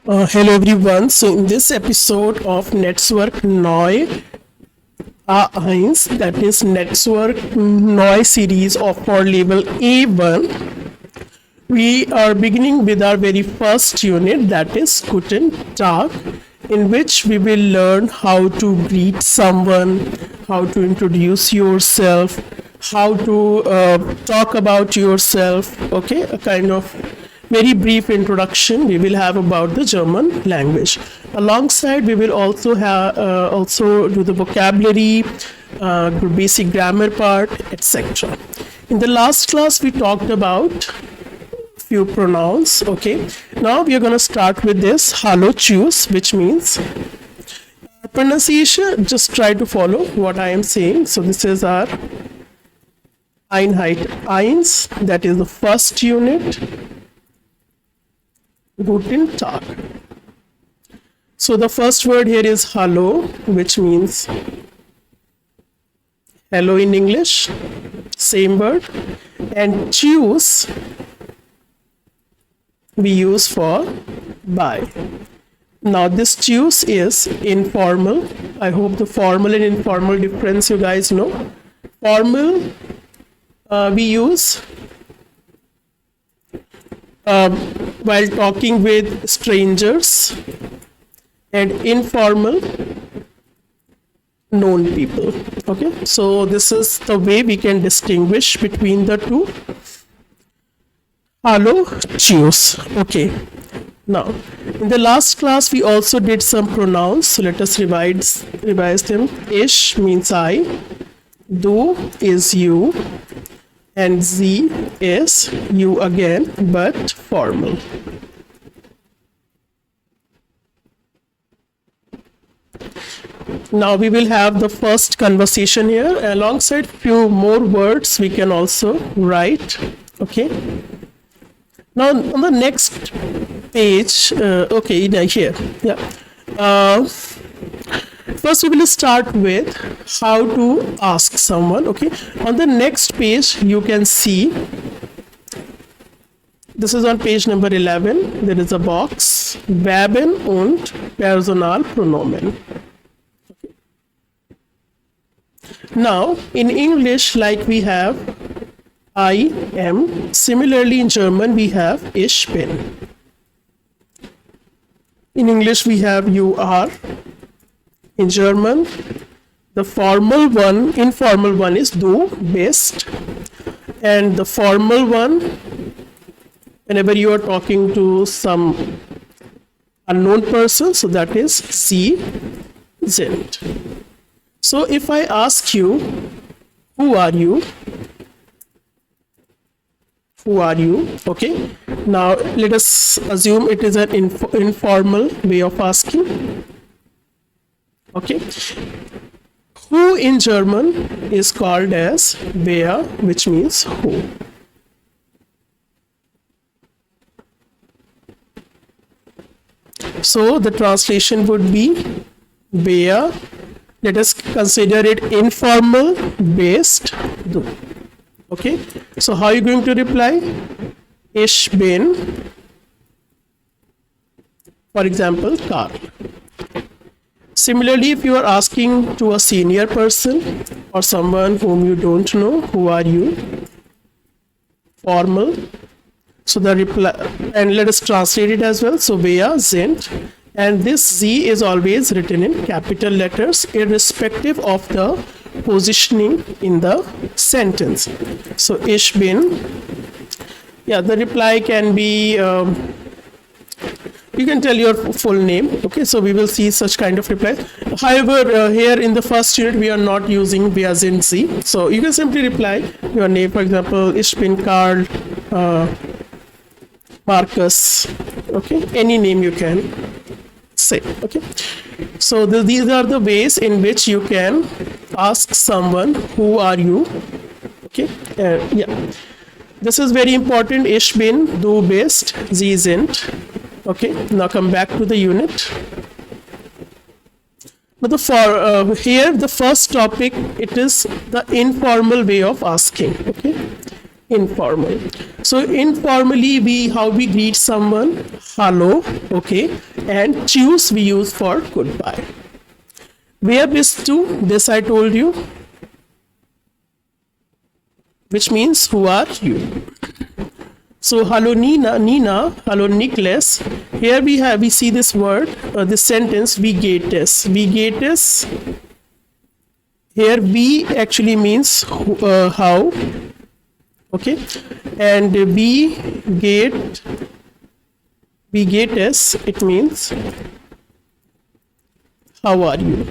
Hello everyone. So in this episode of NetzwerkneuA1, that is NetzwerkneuA series of for level A1, we are beginning with our very first unit, that is GUTEN Tag, in which we will learn how to greet someone, how to introduce yourself, how to talk about yourself. Okay, a kind of very brief introduction we will have about the German language. Alongside, we will also have do the vocabulary, basic grammar part, etc. In the last class, we talked about few pronouns. Okay, now we are going to start with this Hallo, Tschüss, which means pronunciation. Just try to follow what I am saying. So this is our Einheit 1, that is the first unit. Guten Tag. So the first word here is hallo, which means hello in English, same word. And tschüss we use for bye. Now this tschüss is informal. I hope the formal and informal difference you guys know. Formal we use while talking with strangers, and informal known people. Okay, so this is the way we can distinguish between the two. Hallo, tschüss. Okay, now in the last class we also did some pronouns, so let us revise them. Ich means I, du is you, and Sie is you again, but formal. Now we will have the first conversation here. Alongside few more words we can also write. Okay. Now on the next page, okay, here, yeah. First, we will start with how to ask someone. Okay, on the next page, you can see this is on page number 11. There is a box, Verben und Personalpronomen. Okay. Now, in English, like we have I am. Similarly, in German, we have ich bin. In English, we have you are. In German, the informal one is du bist, and the formal one, whenever you are talking to some unknown person, so that is sie sind. So if I ask you, who are you? Who are you? Okay. Now let us assume it is an informal way of asking. Okay. Who in German is called as wer, which means who. So the translation would be wer. Let us consider it informal based du. Okay. So how are you going to reply? Ich bin, for example, Karl. Similarly, if you are asking to a senior person or someone whom you don't know, who are you? Formal. So the reply, and let us translate it as well. So wer sind, and this Z is always written in capital letters, irrespective of the positioning in the sentence. So ich bin. Yeah, the reply can be. You can tell your full name. Okay, so we will see such kind of reply. However, here in the first unit we are not using wer sind Sie. So you can simply reply your name. For example, ich bin Karl, Marcus. Okay, any name you can say. Okay, so these are the ways in which you can ask someone, who are you? Okay, yeah, this is very important. Ich bin, du bist, Sie sind. Okay, now come back to the unit. But here the first topic, it is the informal way of asking. Okay, informal. So informally, how we greet someone, hello, okay, and Tschüss we use for goodbye. Wer bist du? This I told you, which means who are you? So hello Nina, hello Nicholas. Here we see this word, this sentence, wie geht es? Wie geht es? Here we actually means how, okay, and wie geht es, it means how are you,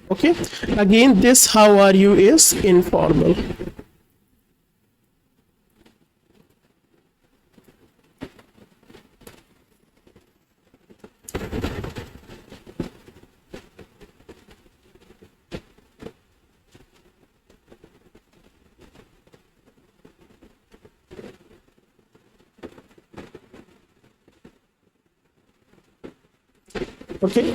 okay. Again, this how are you is informal. Okay.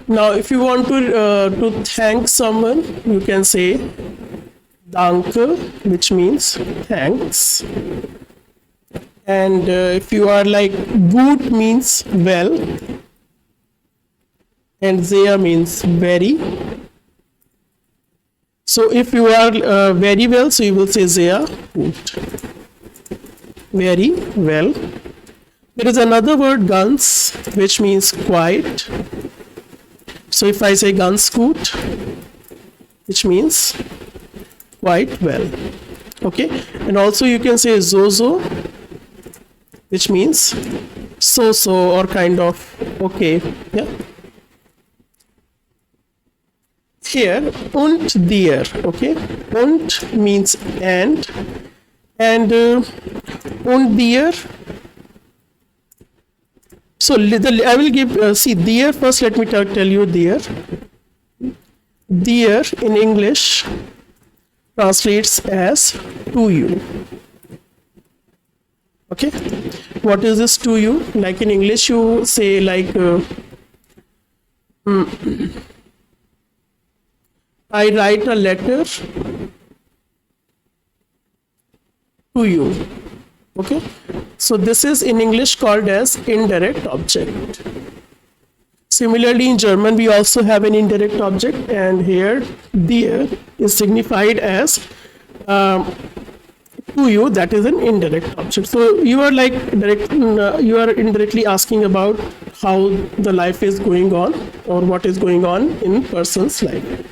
Now, if you want to thank someone, you can say danke, which means thanks. And if you are like gut means well, and sehr means very. So if you are very well, so you will say sehr gut, very well. There is another word ganz, which means quite. So if I say ganz gut, which means quite well, okay. And also you can say so, which means so or kind of okay, yeah. Here und dir, okay. Und means and und dir. So I will give, see dear first, let me tell you dear. Dear in English translates as to you. Okay, what is this to you? Like in English you say like I write a letter to you. Okay, so this is in English called as indirect object. Similarly, in German we also have an indirect object, and here dear is signified as to you, that is an indirect object. So you are like you are indirectly asking about how the life is going on or what is going on in person's life.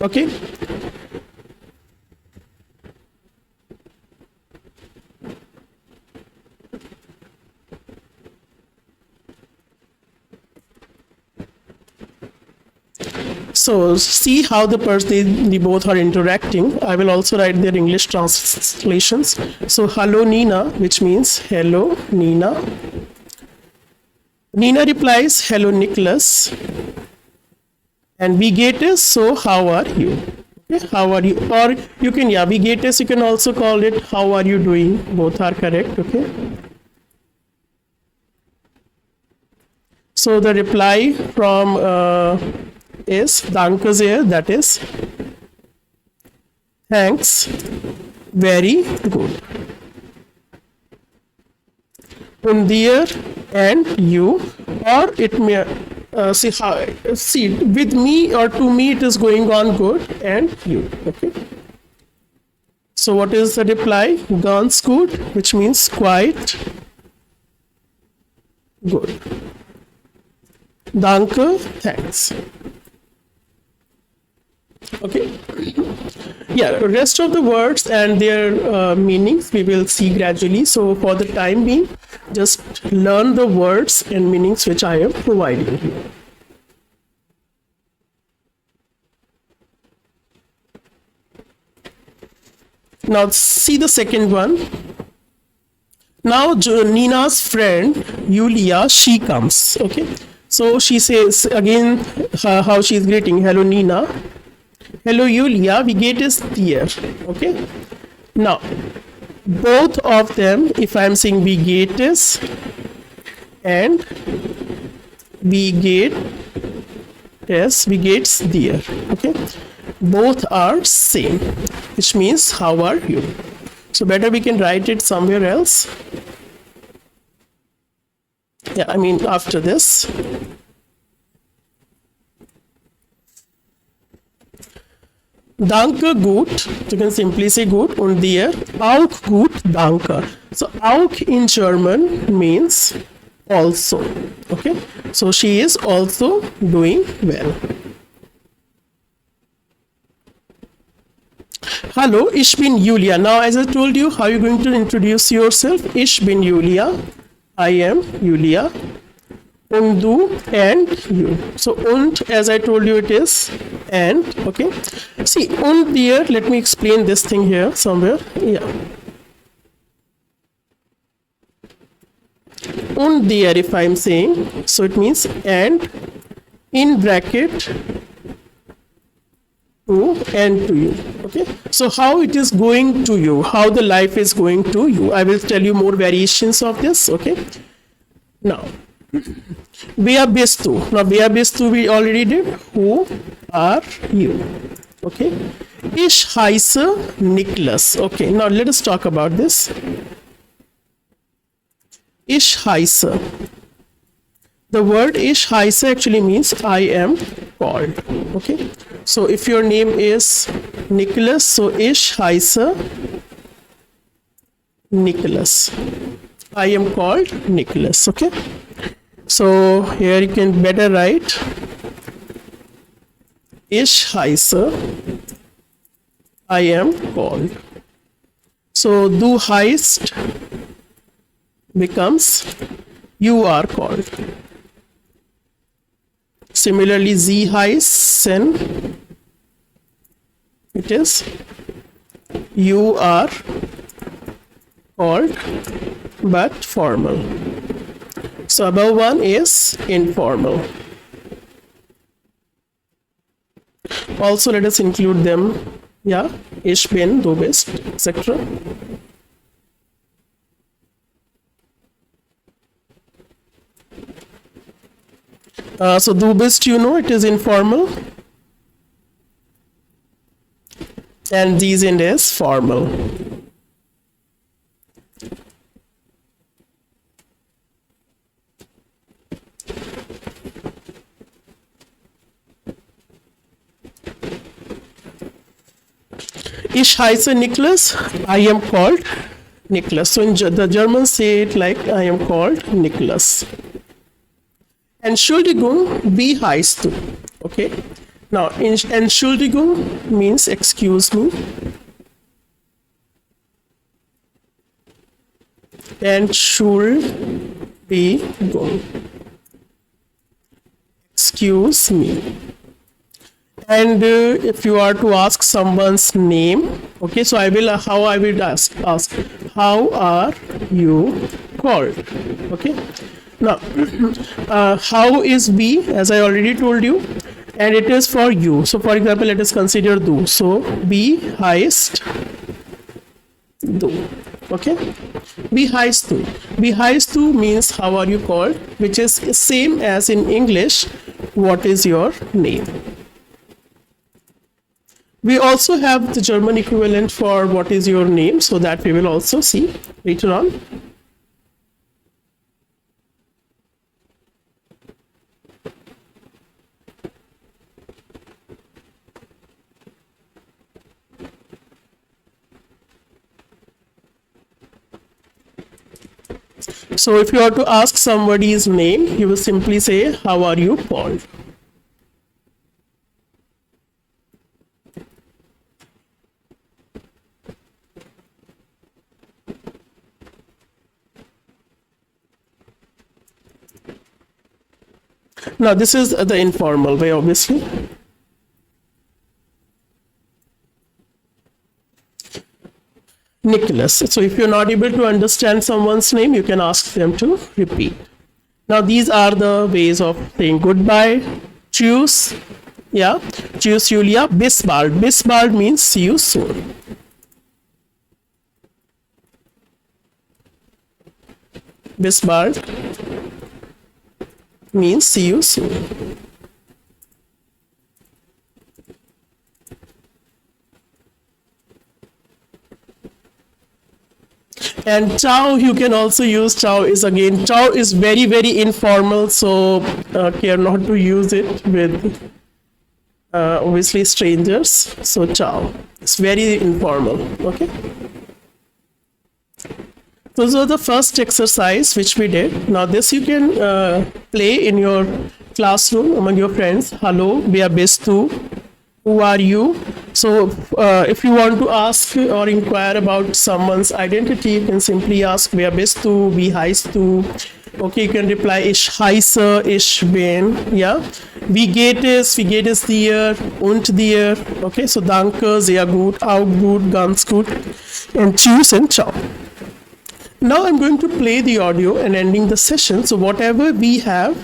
Okay. So see how the they both are interacting. I will also write their English translations. So hello Nina, which means hello Nina. Nina replies hello Nicholas. And wie geht es? So how are you? Okay, how are you? Or you can, yeah, wie geht es, you can also call it how are you doing? Both are correct, okay? So the reply from is danke sehr, that is thanks, very good. Und dir and you, or it may see with me or to me it is going on good, and you, okay. So what is the reply? Ganz gut, which means quite good. Danke, thanks. Okay. Yeah, rest of the words and their meanings we will see gradually. So for the time being, just learn the words and meanings which I am providing here. Now see the second one. Now Nina's friend Yulia, she comes. Okay. So she says again how she is greeting. Hello Nina. Hello Yulia, wie geht es dir? Okay. Now both of them, if I am saying wie geht es, and wie geht es dir. Okay, both are same, which means how are you. So better we can write it somewhere else. Yeah, I mean after this. Danke gut, you can simply say gut, und dir auch gut, danke. So auch in German means also. Okay, so she is also doing well. Hallo, ich bin Julia. Now, as I told you, how are you going to introduce yourself? Ich bin Julia. I am Julia. Und du, and you. So, und, as I told you, it is and. Okay. See, und dir, let me explain this thing here somewhere. Yeah. Und dir, if I'm saying, so it means and in bracket to and to you. Okay, so how it is going to you, how the life is going to you, I will tell you more variations of this. Okay, now wer bist du? Now wer bist du we already did. Who are you? Okay, ich heiße Niklas. Okay, now let us talk about this. Ich heiße. The word ich heiße actually means I am called. Okay, so if your name is Nicholas, so ich heiße Nicholas. I am called Nicholas. Okay, so here you can better write ich heiße I am called. So du heißt becomes you are called. Similarly, sie heißen, it is you are called but formal. So above one is informal. Also let us include them. Yeah, ich bin, du bist, etc. So du bist, you know, it is informal, and these end is formal. Ich heiße Niklas. I am called Niklas. So in the Germans say it like I am called Niklas. Entschuldigung, wie heißt du? Okay. Now, Entschuldigung means excuse me. Entschuldigung. Excuse me. And if you are to ask someone's name, okay, so I will ask how are you called? Okay. Now, how is we, as I already told you, and it is for you. So for example, let us consider du. So wie heißt du? Okay, wie heißt du? Wie heißt du means how are you called, which is same as in English, what is your name? We also have the German equivalent for what is your name, so that we will also see later on. So if you are to ask somebody's name, you will simply say, how are you called? Now this is the informal way, obviously. Nicholas. So if you're not able to understand someone's name, you can ask them to repeat. Now these are the ways of saying goodbye. Tschüss. Yeah. Tschüss, Julia. Bis bald. Bis bald means see you soon. Bis bald. means see you soon. And ciao, you can also use ciao is again, ciao is very, very informal, so care not to use it with obviously strangers. So ciao, it's very informal, okay? So this was the first exercise which we did. Now this you can play in your classroom among your friends. Hallo, wer bist du? Who are you? So if you want to ask or inquire about someone's identity, you can simply ask wer bist du, wie heißt du? Okay, you can reply ich heiße, ich bin, yeah. Wie geht es dir und dir? Okay, so danke, sehr gut, auch gut, ganz gut, and tschüss and ciao. Now I'm going to play the audio and ending the session. So whatever we have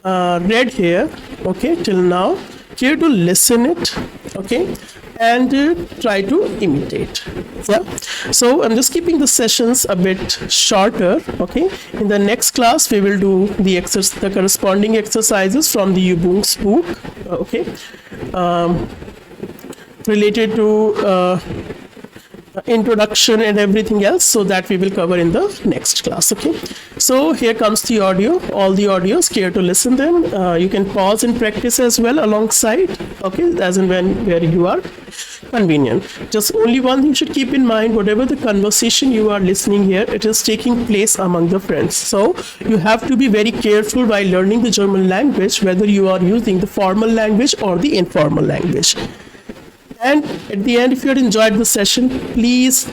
read here, okay, till now, care to listen it, okay, and try to imitate. Yeah. So I'm just keeping the sessions a bit shorter. Okay. In the next class, we will do the corresponding exercises from the Übungsbuch book. Okay. Related to introduction and everything else, so that we will cover in the next class. Okay, so here comes the audio, all the audios, care to listen them. You can pause and practice as well alongside, okay, as and when where you are convenient. Just only one thing you should keep in mind: whatever the conversation you are listening here, it is taking place among the friends, so you have to be very careful while learning the German language, whether you are using the formal language or the informal language. And at the end, if you had enjoyed the session, please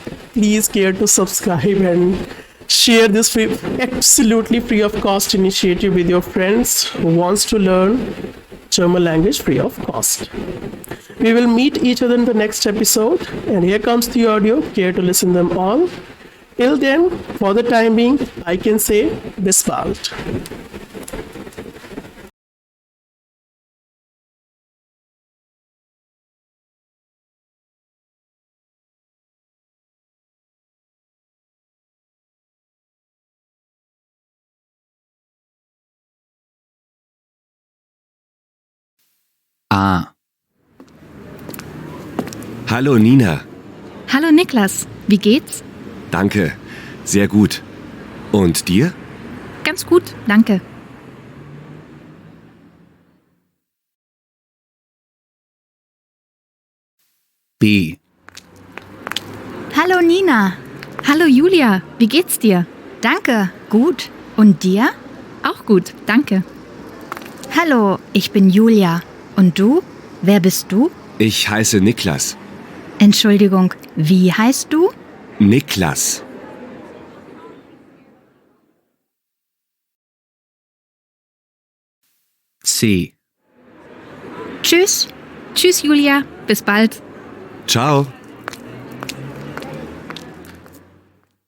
care to subscribe and share this absolutely free of cost initiative with your friends who wants to learn German language free of cost. We will meet each other in the next episode, and here comes the audio. Care to listen them all. Till then, for the time being, I can say bis bald. A. Hallo Nina. Hallo Niklas, wie geht's? Danke, sehr gut. Und dir? Ganz gut, danke. B. Hallo Nina. Hallo Julia, wie geht's dir? Danke, gut. Und dir? Auch gut, danke. Hallo, ich bin Julia. Und du? Wer bist du? Ich heiße Niklas. Entschuldigung, wie heißt du? Niklas. C. Tschüss. Tschüss, Julia. Bis bald. Ciao.